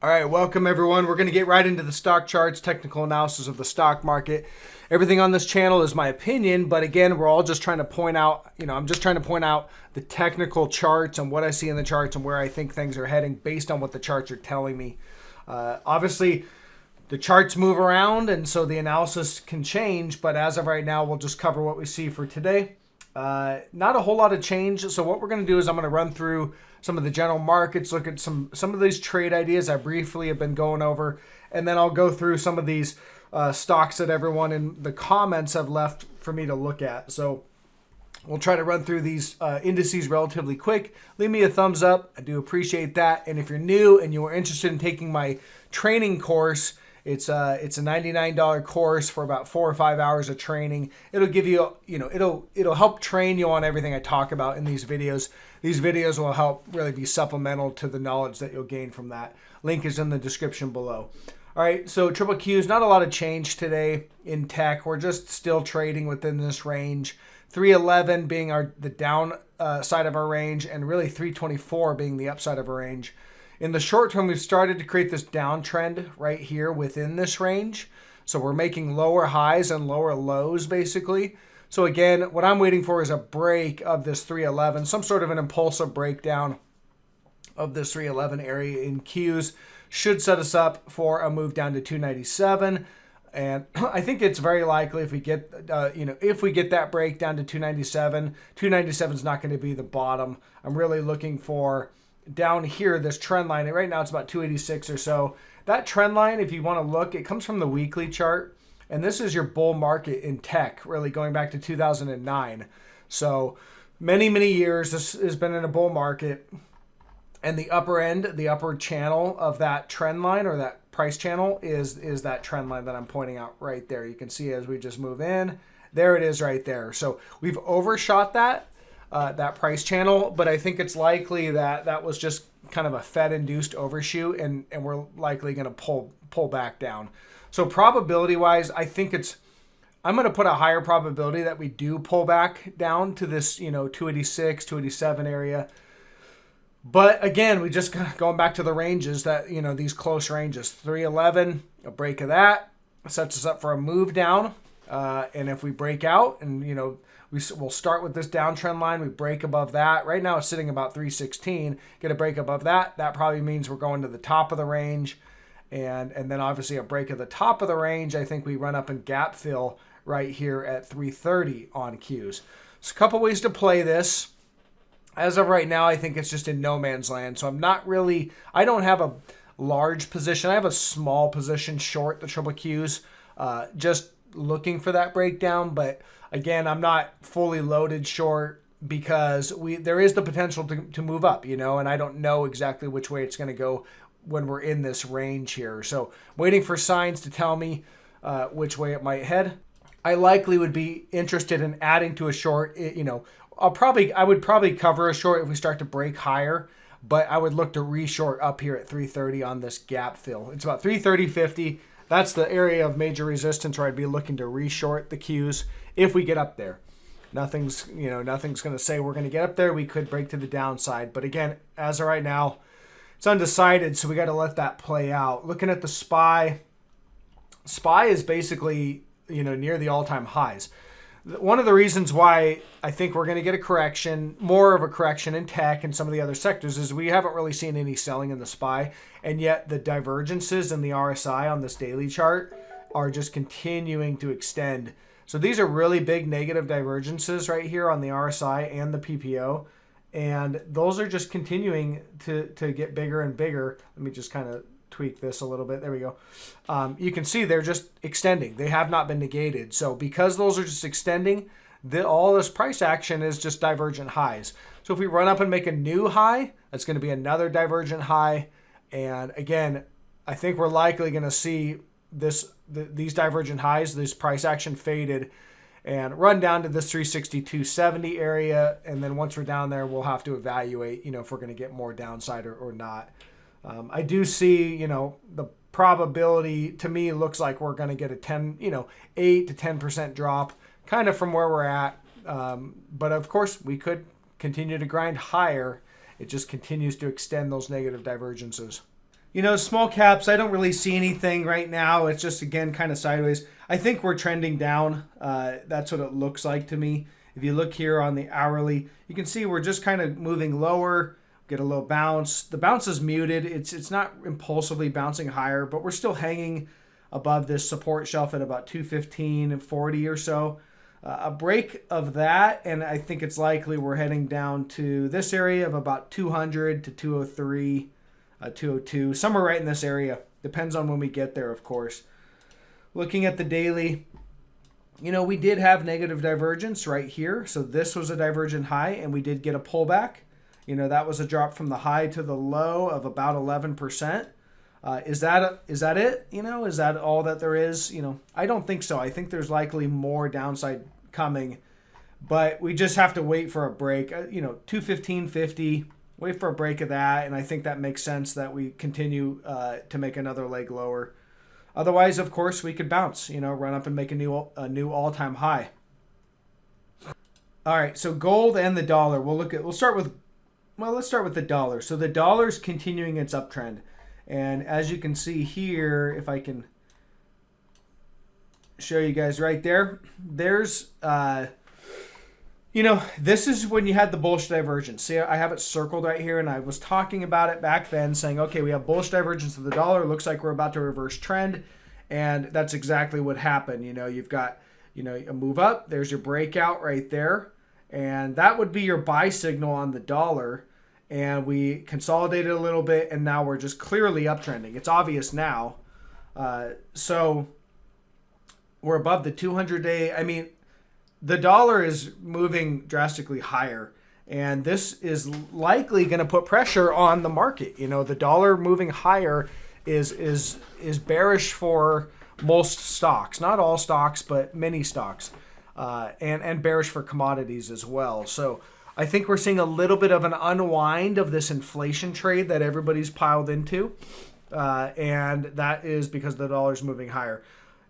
All right, welcome everyone. We're going to get right into the stock charts, technical analysis of the stock market. Everything on this channel is my opinion, but again, we're all just trying to point out, I'm just trying to point out the technical charts and what I see in the charts and where I think things are heading based on what the charts are telling me. Obviously, the charts move around and so the analysis can change, but as of right now, we'll just cover what we see for today. Not a whole lot of change. So what we're going to do is I'm going to run through some of the general markets, look at some of these trade ideas I briefly have been going over, and then I'll go through some of these stocks that everyone in the comments have left for me to look at. So we'll try to run through these indices relatively quick. Leave me a thumbs up. I do appreciate that. And if you're new and you are interested in taking my training course, it's a $99 course for about 4 or 5 hours of training. It'll give you, it'll help train you on everything I talk about in these videos. These videos will help really be supplemental to the knowledge that you'll gain from that. Link is in the description below. All right, so triple Qs, not a lot of change today in tech. We're just still trading within this range. 311 being the down side of our range, and really 324 being the upside of our range. In the short term, we've started to create this downtrend right here within this range. So we're making lower highs and lower lows, basically. So again, what I'm waiting for is a break of this 311, some sort of an impulsive breakdown of this 311 area in Qs. Should set us up for a move down to 297. And I think it's very likely if we get, if we get that break down to 297, 297 is not going to be the bottom. I'm really looking for down here, this trend line. Right now it's about 286 or so. That trend line, if you want to look, it comes from the weekly chart. And this is your bull market in tech, really going back to 2009. So many, many years this has been in a bull market. And the upper end, the upper channel of that trend line or that price channel is that trend line that I'm pointing out right there. You can see as we just move in, there it is right there. So we've overshot that price channel, but I think it's likely that that was just kind of a Fed-induced overshoot, and we're likely going to pull back down. So probability-wise, I think I'm going to put a higher probability that we do pull back down to this, 286, 287 area. But again, we just going back to the ranges that, these close ranges, 311, a break of that sets us up for a move down. And if we break out and, we'll start with this downtrend line. We break above that. Right now it's sitting about 316. Get a break above that. That probably means we're going to the top of the range. And then obviously a break at the top of the range. I think we run up and gap fill right here at 330 on Qs. So a couple ways to play this. As of right now, I think it's just in no man's land. So I don't have a large position. I have a small position short the triple Qs, just looking for that breakdown. But again, I'm not fully loaded short because there is the potential to move up, and I don't know exactly which way it's going to go when we're in this range here. So waiting for signs to tell me which way it might head. I likely would be interested in adding to a short, I would probably cover a short if we start to break higher, but I would look to reshort up here at 330 on this gap fill. It's about 330.50. That's the area of major resistance where I'd be looking to reshort the Qs if we get up there. Nothing's going to say we're going to get up there. We could break to the downside, but again, as of right now, it's undecided, so we got to let that play out. Looking at the SPY is basically, near the all-time highs. One of the reasons why I think we're going to get a correction, more of a correction in tech and some of the other sectors, is we haven't really seen any selling in the SPY, and yet the divergences in the RSI on this daily chart are just continuing to extend. So these are really big negative divergences right here on the RSI and the PPO, and those are just continuing to get bigger and bigger. Let me just kind of tweak this a little bit. There we go. You can see they're just extending. They have not been negated. So because those are just extending, all this price action is just divergent highs. So if we run up and make a new high, that's going to be another divergent high. And again, I think we're likely going to see these divergent highs, this price action faded, and run down to this 362.70 area. And then once we're down there, we'll have to evaluate, if we're going to get more downside or not. I do see, the probability to me looks like we're going to get a 8 to 10% drop kind of from where we're at. But of course we could continue to grind higher. It just continues to extend those negative divergences. Small caps, I don't really see anything right now. It's just, again, kind of sideways. I think we're trending down. That's what it looks like to me. If you look here on the hourly, you can see we're just kind of moving lower, get a little bounce. The bounce is muted. It's not impulsively bouncing higher, but we're still hanging above this support shelf at about 215.40 or so. A break of that, and I think it's likely we're heading down to this area of about 200 to 203, 202, somewhere right in this area. Depends on when we get there, of course. Looking at the daily, we did have negative divergence right here. So this was a divergent high, and we did get a pullback. That was a drop from the high to the low of about 11%. Is that it? Is that all that there is? I don't think so. I think there's likely more downside coming, but we just have to wait for a break. 215.50. Wait for a break of that, and I think that makes sense that we continue to make another leg lower. Otherwise, of course, we could bounce. Run up and make a new all-time high. All right, so gold and the dollar. Let's start with the dollar. So the dollar's continuing its uptrend. And as you can see here, if I can show you guys right there, there's, this is when you had the bullish divergence. See, I have it circled right here, and I was talking about it back then, saying, okay, we have bullish divergence of the dollar. Looks like we're about to reverse trend, and that's exactly what happened. You've got, a move up. There's your breakout right there, and that would be your buy signal on the dollar. And we consolidated a little bit, and now we're just clearly uptrending. It's obvious now. So we're above the 200-day. I mean, the dollar is moving drastically higher, and this is likely going to put pressure on the market. The dollar moving higher is bearish for most stocks, not all stocks, but many stocks, and bearish for commodities as well. So I think we're seeing a little bit of an unwind of this inflation trade that everybody's piled into, and that is because the dollar's moving higher.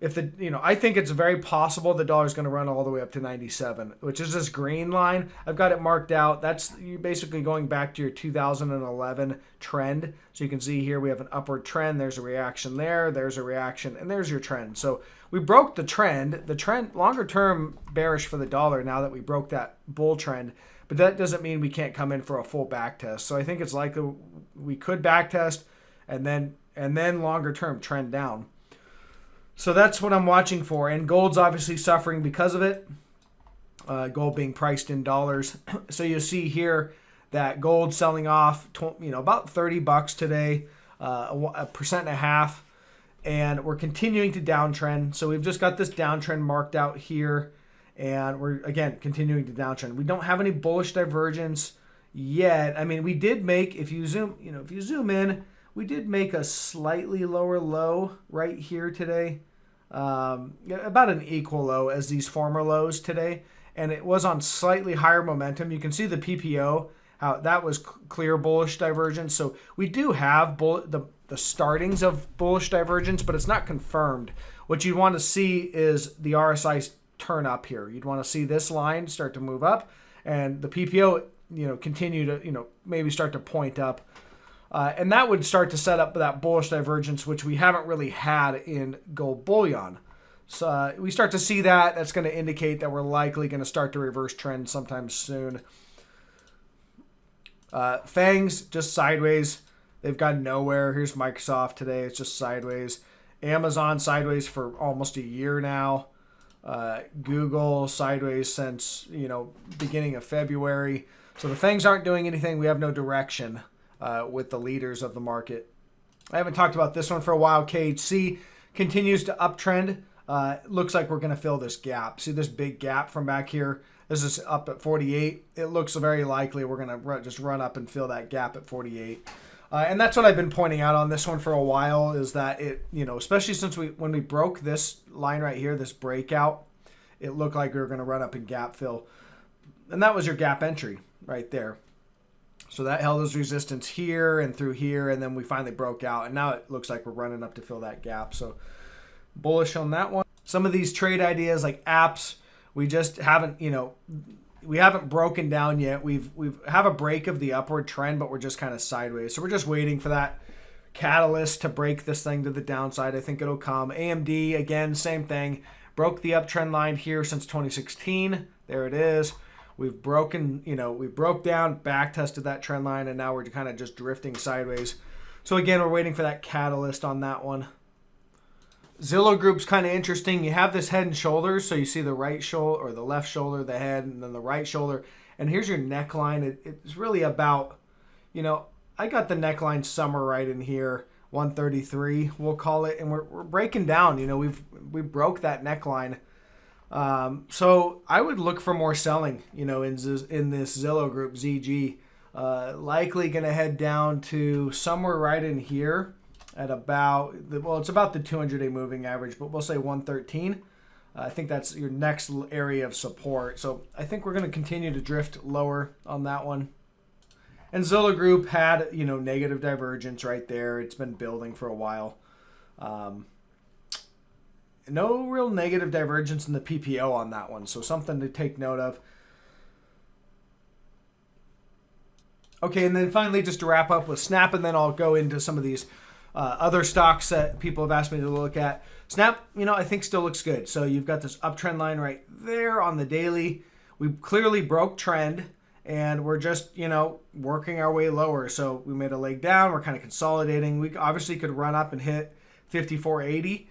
I think it's very possible the dollar's going to run all the way up to 97, which is this green line. I've got it marked out. That's you basically going back to your 2011 trend. So you can see here we have an upward trend. There's a reaction there. There's a reaction, and there's your trend. So we broke the trend. The trend, longer term bearish for the dollar now that we broke that bull trend. But that doesn't mean we can't come in for a full back test. So I think it's likely we could back test and then longer term trend down. So that's what I'm watching for. And gold's obviously suffering because of it. Gold being priced in dollars. So you see here that gold selling off, about $30 today, 1.5%. And we're continuing to downtrend. So we've just got this downtrend marked out here. And we're, again, continuing to downtrend. We don't have any bullish divergence yet. I mean, we did make, if you zoom in, we did make a slightly lower low right here today. About an equal low as these former lows today. And it was on slightly higher momentum. You can see the PPO, how that was clear bullish divergence. So we do have the startings of bullish divergence, but it's not confirmed. What you want to see is the RSI turn up here. You'd want to see this line start to move up, and the PPO, continue to, maybe start to point up. And that would start to set up that bullish divergence, which we haven't really had in gold bullion. So we start to see that. That's going to indicate that we're likely going to start to reverse trend sometime soon. FANGs, just sideways. They've gone nowhere. Here's Microsoft today. It's just sideways. Amazon sideways for almost a year now. Google sideways since, beginning of February. So the FANGs aren't doing anything. We have no direction with the leaders of the market. I haven't talked about this one for a while. KHC continues to uptrend. Looks like we're going to fill this gap. See this big gap from back here? This is up at 48. It looks very likely we're going to just run up and fill that gap at 48. And that's what I've been pointing out on this one for a while, is that it, especially since when we broke this line right here, this breakout, it looked like we were going to run up and gap fill. And that was your gap entry right there. So that held as resistance here and through here, and then we finally broke out. And now it looks like we're running up to fill that gap. So bullish on that one. Some of these trade ideas like apps, we just haven't, we haven't broken down yet. We have a break of the upward trend, but we're just kind of sideways. So we're just waiting for that catalyst to break this thing to the downside. I think it'll come. AMD, again, same thing. Broke the uptrend line here since 2016. There it is. We've broken, we broke down, back tested that trend line, and now we're kind of just drifting sideways. So again, we're waiting for that catalyst on that one. Zillow Group's kind of interesting. You have this head and shoulders, so you see the right shoulder or the left shoulder, the head, and then the right shoulder. And here's your neckline. It's really about, I got the neckline somewhere right in here, 133, we'll call it, and we're breaking down. We broke that neckline. So I would look for more selling, in this Zillow Group ZG. Likely going to head down to somewhere right in here at about, it's about the 200-day moving average, but we'll say 113. I think that's your next area of support. So I think we're going to continue to drift lower on that one. And Zillow Group had, negative divergence right there. It's been building for a while. No real negative divergence in the PPO on that one. So something to take note of. Okay, and then finally, just to wrap up with Snap, and then I'll go into some of these other stocks that people have asked me to look at. Snap, I think still looks good. So you've got this uptrend line right there on the daily. We clearly broke trend, and we're just, working our way lower. So we made a leg down. We're kind of consolidating. We obviously could run up and hit 54.80.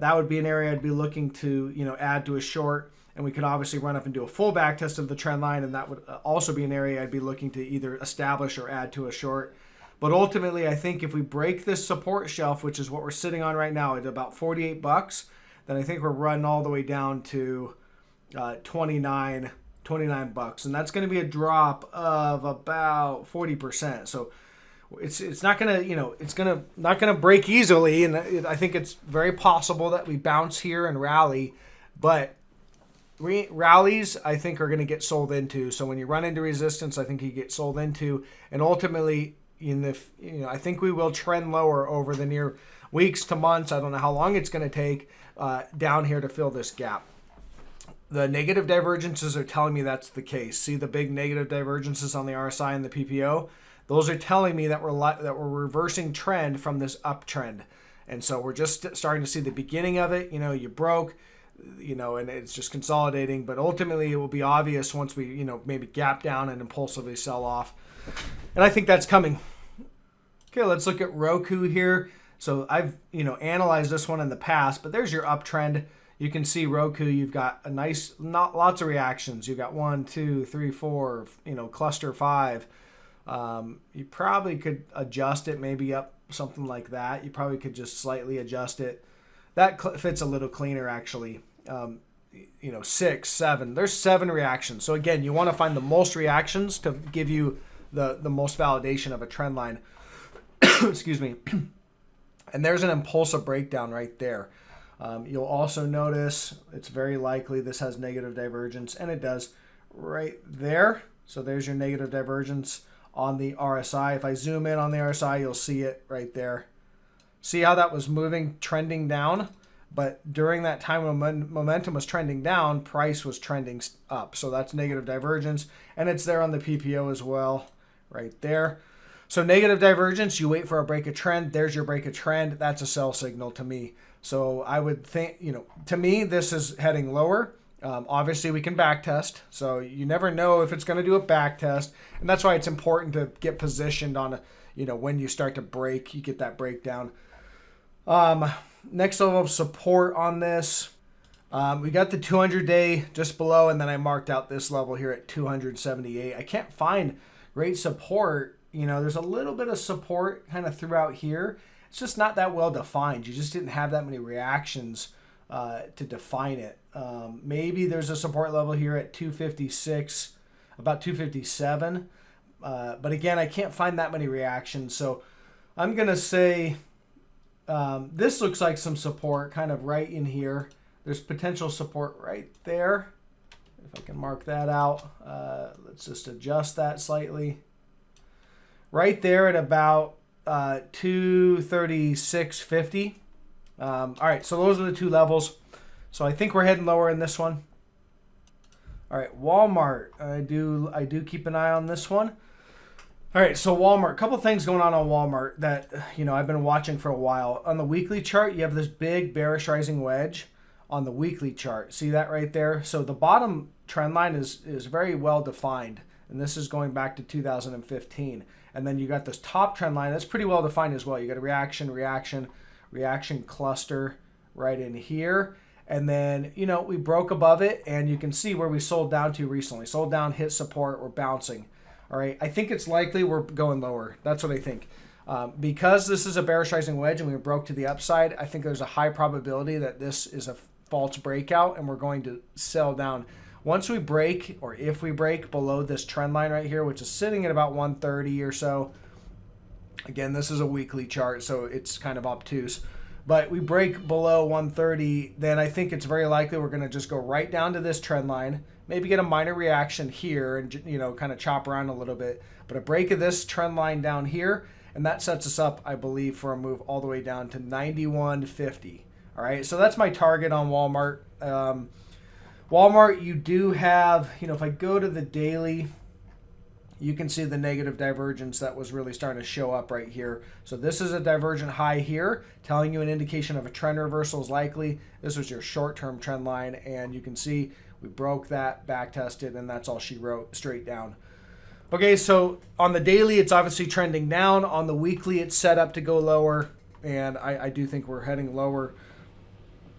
That would be an area I'd be looking to, add to a short. And we could obviously run up and do a full back test of the trend line, and that would also be an area I'd be looking to either establish or add to a short. But ultimately, I think if we break this support shelf, which is what we're sitting on right now at about $48, then I think we're running all the way down to 29 bucks, and that's going to be a drop of about 40%. So it's not going to, it's not going to break easily, and I think it's very possible that we bounce here and rally, but rallies I think are going to get sold into. So when you run into resistance, I think you get sold into, and ultimately I think we will trend lower over the near weeks to months. I don't know how long it's going to take down here to fill this gap. The negative divergences are telling me that's the case. See the big negative divergences on the RSI and the PPO? Those are telling me that we're reversing trend from this uptrend. And so we're just starting to see the beginning of it. You broke, and it's just consolidating. But ultimately, it will be obvious once we, maybe gap down and impulsively sell off. And I think that's coming. Okay, let's look at Roku here. So I've, analyzed this one in the past, but there's your uptrend. You can see Roku, you've got a nice, lots of reactions. You've got 1, 2, 3, 4, cluster 5. You probably could adjust it maybe up something like that. You probably could just slightly adjust it. That fits a little cleaner actually. 6, 7. There's 7 reactions. So again, you want to find the most reactions to give you the most validation of a trend line. Excuse me. And there's an impulsive breakdown right there. You'll also notice it's very likely this has negative divergence, and it does right there. So there's your negative divergence on the RSI. If I zoom in on the RSI, you'll see it right there. See how that was moving, trending down? But during that time when momentum was trending down, price was trending up. So that's negative divergence, and it's there on the PPO as well, right there. So negative divergence, you wait for a break of trend. There's your break of trend. That's a sell signal to me. So I would think, to me, this is heading lower. Obviously, we can back test. So you never know if it's going to do a back test. And that's why it's important to get positioned on, when you start to break, you get that breakdown. Next level of support on this. We got the 200-day just below, and then I marked out this level here at 278. I can't find great support. There's a little bit of support kind of throughout here. It's just not that well defined. You just didn't have that many reactions to define it. Maybe there's a support level here at 256, about 257. But again, I can't find that many reactions. So I'm going to say this looks like some support kind of right in here. There's potential support right there. If I can mark that out, let's just adjust that slightly. Right there at about 236.50. All right, so those are the two levels. So I think we're heading lower in this one. All right, Walmart. I do keep an eye on this one. All right, so Walmart, a couple things going on Walmart that, I've been watching for a while. On the weekly chart, you have this big bearish rising wedge on the weekly chart. See that right there? So the bottom trend line is very well defined, and this is going back to 2015. And then you got this top trend line that's pretty well defined as well. You got a reaction, reaction, reaction cluster right in here. And then, we broke above it, and you can see where we sold down to recently. Sold down, hit support, we're bouncing. All right, I think it's likely we're going lower. That's what I think. Because this is a bearish rising wedge and we broke to the upside, I think there's a high probability that this is a false breakout and we're going to sell down. Once we break, or if we break below this trend line right here, which is sitting at about 130 or so. Again, this is a weekly chart, so it's kind of obtuse. But we break below 130, then I think it's very likely we're going to just go right down to this trend line. Maybe get a minor reaction here and, kind of chop around a little bit. But a break of this trend line down here, and that sets us up, I believe, for a move all the way down to 91.50. All right, so that's my target on Walmart. Walmart, you do have, if I go to the daily, you can see the negative divergence that was really starting to show up right here. So this is a divergent high here, telling you an indication of a trend reversal is likely. This was your short-term trend line, and you can see we broke that, back tested, and that's all she wrote, straight down. Okay, so on the daily, it's obviously trending down. On the weekly, it's set up to go lower, and I do think we're heading lower.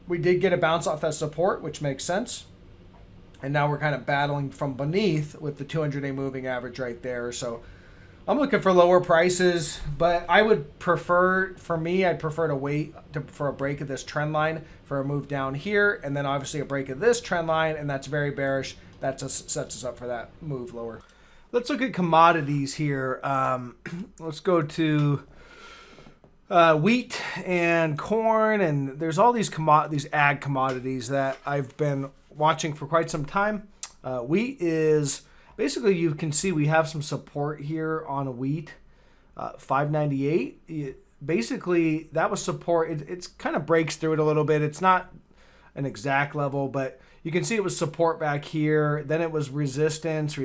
We did get a bounce off that support, which makes sense. And now we're kind of battling from beneath with the 200-day moving average right there. So I'm looking for lower prices, but I would prefer, I'd prefer to wait for a break of this trend line for a move down here, and then obviously a break of this trend line, and that's very bearish. That sets us up for that move lower. Let's look at commodities here. Let's go to wheat and corn, and there's all these ag commodities that I've been watching for quite some time. Wheat is basically, you can see we have some support here on wheat, 598. Basically, that was support. It's kind of breaks through it a little bit. It's not an exact level, but you can see it was support back here. Then it was resistance,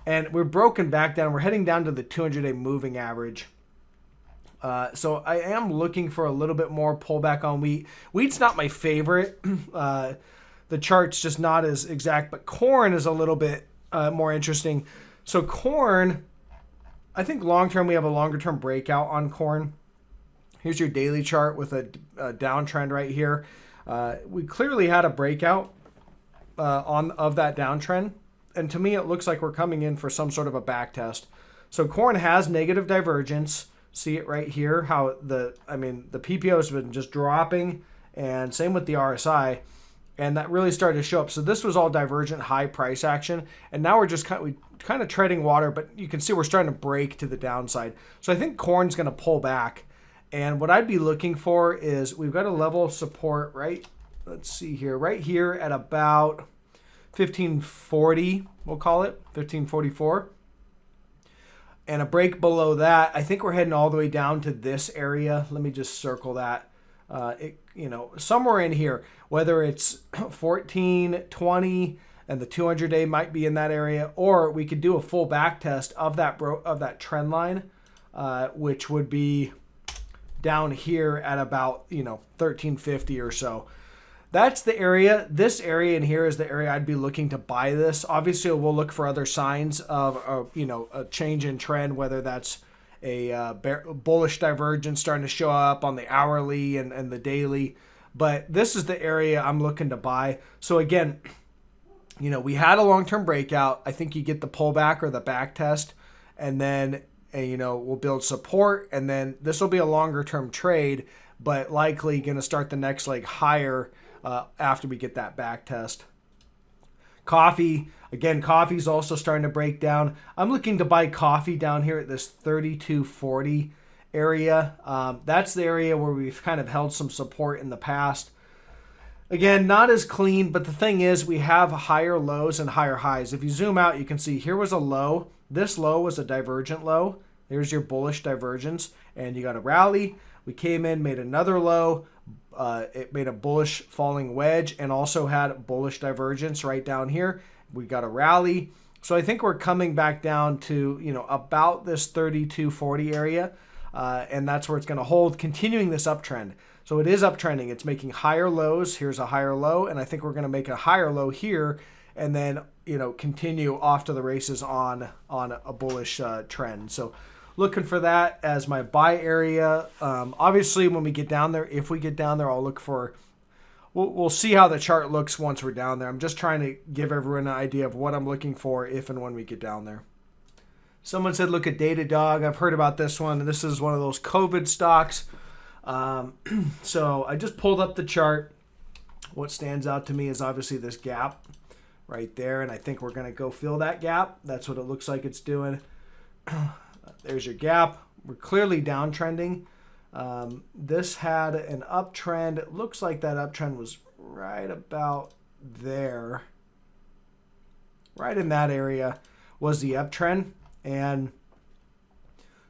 and we're broken back down. We're heading down to the 200-day moving average. So I am looking for a little bit more pullback on wheat. Wheat's not my favorite. The chart's just not as exact, but corn is a little bit more interesting. So corn, I think long-term we have a longer-term breakout on corn. Here's your daily chart with a downtrend right here. We clearly had a breakout of that downtrend, and to me it looks like we're coming in for some sort of a back test. So corn has negative divergence. See it right here, how the PPO has been just dropping, and same with the RSI. And that really started to show up. So this was all divergent high price action. And now we're just kind of treading water, but you can see we're starting to break to the downside. So I think corn's going to pull back. And what I'd be looking for is we've got a level of support, right? Let's see here. Right here at about 1540, we'll call it, 1544. And a break below that. I think we're heading all the way down to this area. Let me just circle that. Somewhere in here, whether it's 1420 and the 200-day might be in that area, or we could do a full back test of that trend line, which would be down here at about 1350 or so. That's the area. This area in here is the area I'd be looking to buy this. Obviously, we'll look for other signs of a change in trend, whether that's a bullish divergence starting to show up on the hourly and the daily. But this is the area I'm looking to buy. So again, we had a long-term breakout. I think you get the pullback or the back test, and then we'll build support, and then this will be a longer-term trade, but likely going to start the next leg higher after we get that back test. Coffee, again, coffee's also starting to break down. I'm looking to buy coffee down here at this 3240 area. That's the area where we've kind of held some support in the past. Again, not as clean, but the thing is we have higher lows and higher highs. If you zoom out, you can see here was a low. This low was a divergent low. There's your bullish divergence, and you got a rally. We came in, made another low. It made a bullish falling wedge and also had bullish divergence right down here. We got a rally, So I think we're coming back down to, about this 3240 area, and that's where it's going to hold, continuing this uptrend. So it is uptrending. It's making higher lows. Here's a higher low, and I think we're going to make a higher low here, and then continue off to the races on a bullish trend. So looking for that as my buy area. Obviously, when we get down there, if we get down there, I'll look for. We'll see how the chart looks once we're down there. I'm just trying to give everyone an idea of what I'm looking for if and when we get down there. Someone said, look at Datadog. I've heard about this one. This is one of those COVID stocks. So I just pulled up the chart. What stands out to me is obviously this gap right there, and I think we're going to go fill that gap. That's what it looks like it's doing. There's your gap. We're clearly downtrending. This had an uptrend. It looks like that uptrend was right about there. Right in that area was the uptrend. And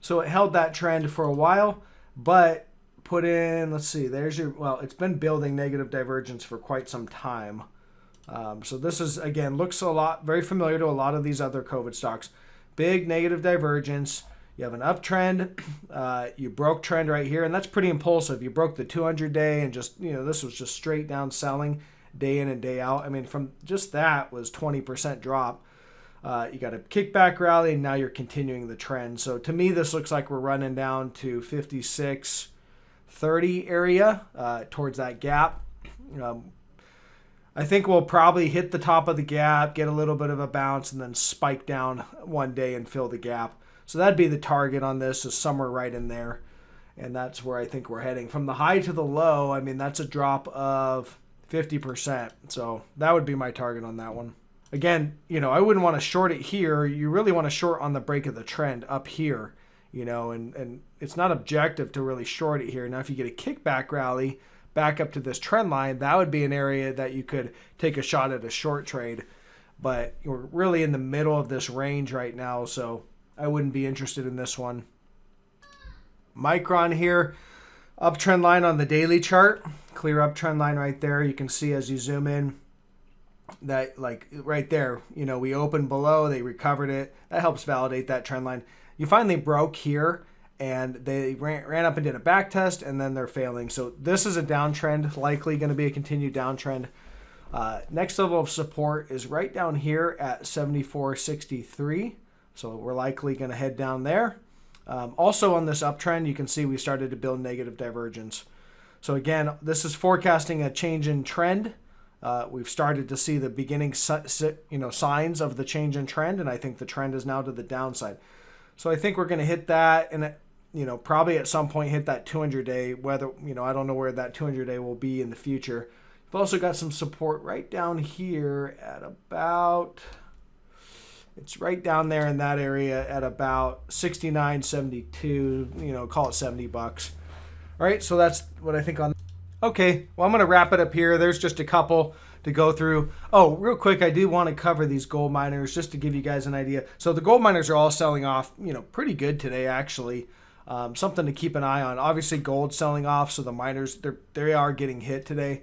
so it held that trend for a while, but put in, let's see, there's your, well, it's been building negative divergence for quite some time. So this is, again, looks very familiar to a lot of these other COVID stocks. Big negative divergence. You have an uptrend, you broke trend right here, and that's pretty impulsive. You broke the 200-day and just, this was just straight down selling day in and day out. I mean, from just that was 20% drop. You got a kickback rally, and now you're continuing the trend. So to me, this looks like we're running down to 56.30 area towards that gap. I think we'll probably hit the top of the gap, get a little bit of a bounce, and then spike down one day and fill the gap. So that'd be the target on this, is somewhere right in there. And that's where I think we're heading. From the high to the low, I mean, that's a drop of 50%. So that would be my target on that one. Again, I wouldn't want to short it here. You really want to short on the break of the trend up here, and it's not objective to really short it here. Now, if you get a kickback rally back up to this trend line, that would be an area that you could take a shot at a short trade. But we're really in the middle of this range right now, so I wouldn't be interested in this one. Micron here, uptrend line on the daily chart, clear uptrend line right there. You can see as you zoom in that, like right there, we opened below, they recovered it. That helps validate that trend line. You finally broke here, and they ran up and did a back test, and then they're failing. So this is a downtrend, likely going to be a continued downtrend. Next level of support is right down here at 74.63. So we're likely going to head down there. Also on this uptrend, you can see we started to build negative divergence. So again, this is forecasting a change in trend. We've started to see the beginning signs of the change in trend, and I think the trend is now to the downside. So I think we're going to hit that, and probably at some point hit that 200-day. Whether I don't know where that 200-day will be in the future. We've also got some support right down here at about. It's right down there in that area at about 69.72. Call it $70. All right, so that's what I think on. Okay, well, I'm going to wrap it up here. There's just a couple to go through. Oh, real quick, I do want to cover these gold miners just to give you guys an idea. So the gold miners are all selling off, pretty good today, actually. Something to keep an eye on. Obviously, gold's selling off, so the miners, they are getting hit today.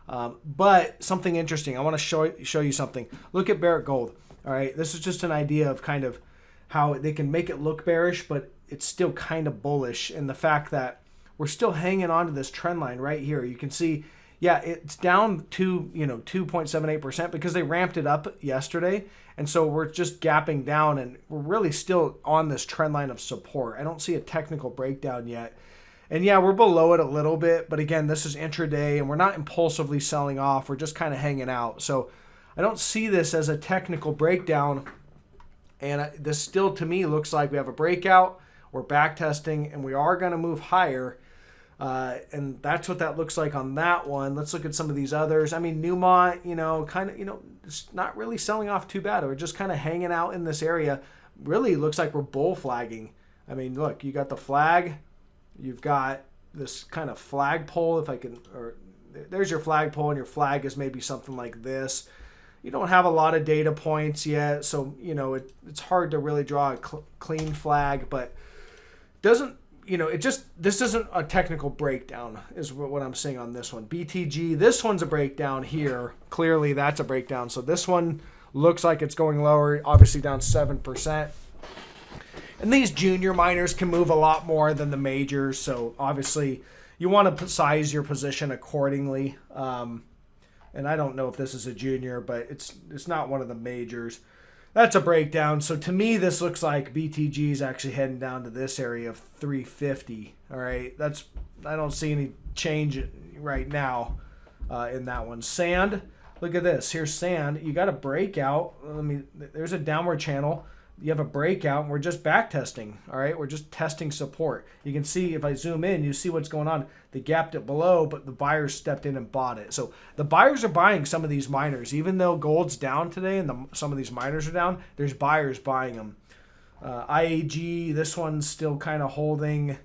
But something interesting, I want to show you something. Look at Barrick Gold. All right, this is just an idea of kind of how they can make it look bearish, but it's still kind of bullish. And the fact that we're still hanging on to this trend line right here. You can see, yeah, it's down to 2.78% because they ramped it up yesterday. And so we're just gapping down, and we're really still on this trend line of support. I don't see a technical breakdown yet. And yeah, we're below it a little bit, but again, this is intraday, and we're not impulsively selling off. We're just kind of hanging out. So I don't see this as a technical breakdown, and this still to me looks like we have a breakout. We're back testing, and we are going to move higher, and that's what that looks like on that one. Let's look at some of these others. I mean, Newmont, it's not really selling off too bad. We're just kind of hanging out in this area. Really looks like we're bull flagging. I mean, look, you got the flag. You've got this kind of flagpole, if I can, or there's your flagpole, and your flag is maybe something like this. You don't have a lot of data points yet, so it's hard to really draw a clean flag, but doesn't this isn't a technical breakdown is what I'm saying on this one. BTG, this one's a breakdown here. Clearly that's a breakdown. So this one Looks like it's going lower, obviously down 7%. And these junior miners can move a lot more than the majors, so obviously you want to size your position accordingly. And I don't know if this is a junior, but it's not one of the majors. That's a breakdown. So to me, this looks like BTG is actually heading down to this area of 350. All right, I don't see any change right now in that one. Sand, look at this. Here's sand. You got a breakout. There's a downward channel. You have a breakout, and we're just back testing. All right, we're just testing support. You can see if I zoom in, you see what's going on. They gapped it below, but the buyers stepped in and bought it. So the buyers are buying some of these miners, even though gold's down today and some of these miners are down. There's buyers buying them. IAG, this one's still kind of holding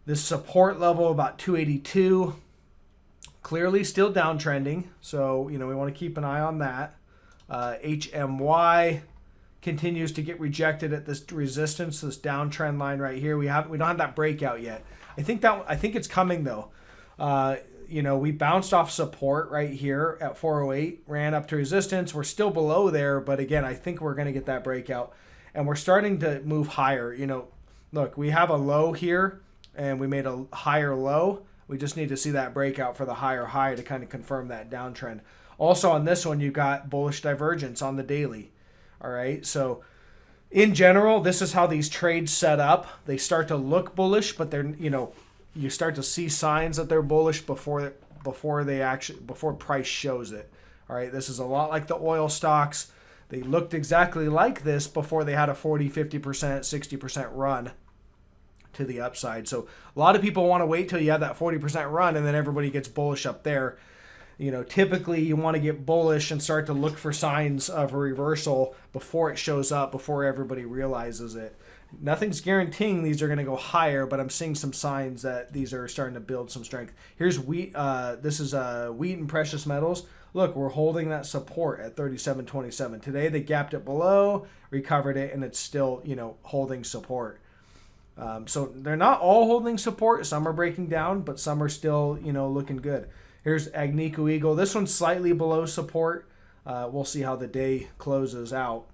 this support level about 282. Clearly still downtrending, so we want to keep an eye on that. HMY continues to get rejected at this resistance, this downtrend line right here. We don't have that breakout yet. I think it's coming though. We bounced off support right here at 408, ran up to resistance. We're still below there, but again, I think we're going to get that breakout, and we're starting to move higher. Look, we have a low here, and we made a higher low. We just need to see that breakout for the higher high to kind of confirm that downtrend. Also on this one, you got bullish divergence on the daily. All right, so in general, this is how these trades set up. They start to look bullish, but they're you start to see signs that they're bullish before price shows it. All right, this is a lot like the oil stocks. They looked exactly like this before they had a 40, 50%, 60% run to the upside. So a lot of people want to wait till you have that 40% run, and then everybody gets bullish up there. Typically you want to get bullish and start to look for signs of a reversal before it shows up, before everybody realizes it. Nothing's guaranteeing these are going to go higher, but I'm seeing some signs that these are starting to build some strength. Here's wheat. This is wheat and precious metals. Look, we're holding that support at 37.27. Today they gapped it below, recovered it, and it's still holding support. So they're not all holding support. Some are breaking down, but some are still looking good. Here's Agnico Eagle. This one's slightly below support. We'll see how the day closes out.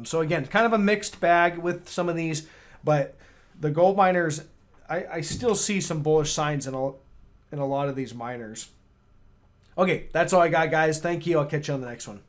So again, kind of a mixed bag with some of these, but the gold miners, I still see some bullish signs in a lot of these miners. Okay, that's all I got, guys. Thank you. I'll catch you on the next one.